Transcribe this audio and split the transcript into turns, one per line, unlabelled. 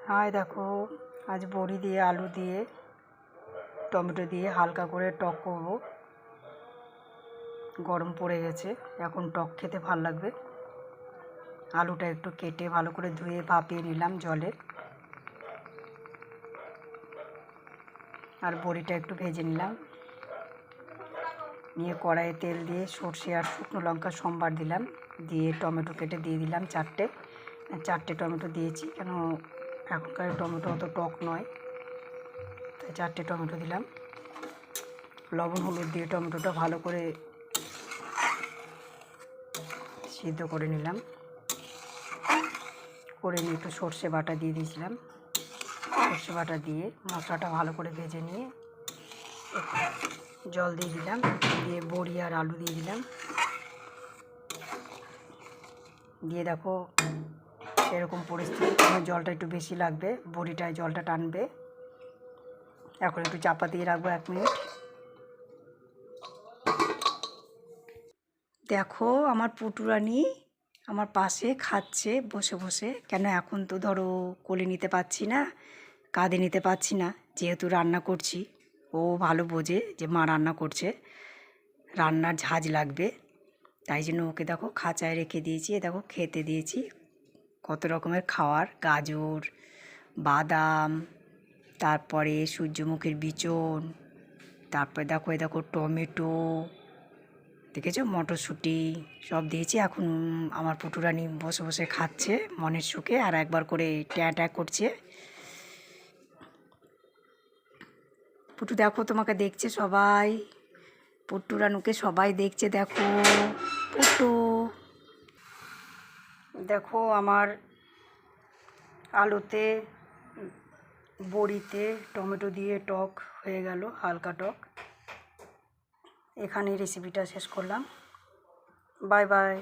High দেখো, আজ বড়ি দিয়ে আলু দিয়ে টমেটো দিয়ে হালকা করে টক করব। গরম পড়ে গেছে, এখন টক খেতে ভাল লাগবে। আলুটা একটু কেটে ভালো করে ধুয়ে ভাপিয়ে নিলাম জলে, আর বড়িটা একটু ভেজে নিলাম। নিয়ে কড়াইয়ে তেল দিয়ে সর্ষে আর শুকনো লঙ্কা সম্বার দিলাম, দিয়ে টমেটো কেটে দিয়ে দিলাম চারটে টমেটো দিয়েছি, কেন এখনকার টমেটো অত টক নয়, তাই 4টে টমেটো দিলাম। লবণ হলুদ দিয়ে টমেটোটা ভালো করে সিদ্ধ করে নিলাম। করে নিয়ে একটু সর্ষে বাটা দিয়ে দিয়েছিলাম। সর্ষে বাটা দিয়ে মশলাটা ভালো করে ভেজে নিয়ে জল দিয়ে দিলাম, দিয়ে বড়ি আর আলু দিয়ে দিলাম। দিয়ে দেখো এরকম পরিস্থিতি, জলটা একটু বেশি লাগবে, বড়িটায় জলটা টানবে। এখন একটু চাপা দিয়ে রাখবো 1 মিনিট। দেখো আমার পুটুরানি আমার পাশে খাচ্ছে বসে বসে, কেন এখন তো ধরো কোলে নিতে পারছি না, কাঁধে নিতে পারছি না, যেহেতু রান্না করছি। ও ভালো বোঝে যে মা রান্না করছে, রান্নার ঝাঁজ লাগবে, তাই জন্য ওকে দেখো খাঁচায় রেখে দিয়েছি। দেখো খেতে দিয়েছি কত রকমের খাবার, গাজর, বাদাম, তারপরে সূর্যমুখীর বিচন, তারপরে দেখো টমেটো, দেখেছো, মটরশুঁটি সব দিয়েছি। এখন আমার পুটুরানি বসে বসে খাচ্ছে মনের সুখে, আর একবার করে ট্যাঁ ট্যাঁ করছে। পুটু দেখো তোমাকে দেখছে সবাই, পুটুরানুকে সবাই দেখছে। দেখো পুটু, দেখো আমার আলুতে বড়িতে টমেটো দিয়ে টক হয়ে গেল, হালকা টক। এখানে রেসিপিটা শেষ করলাম। Bye bye.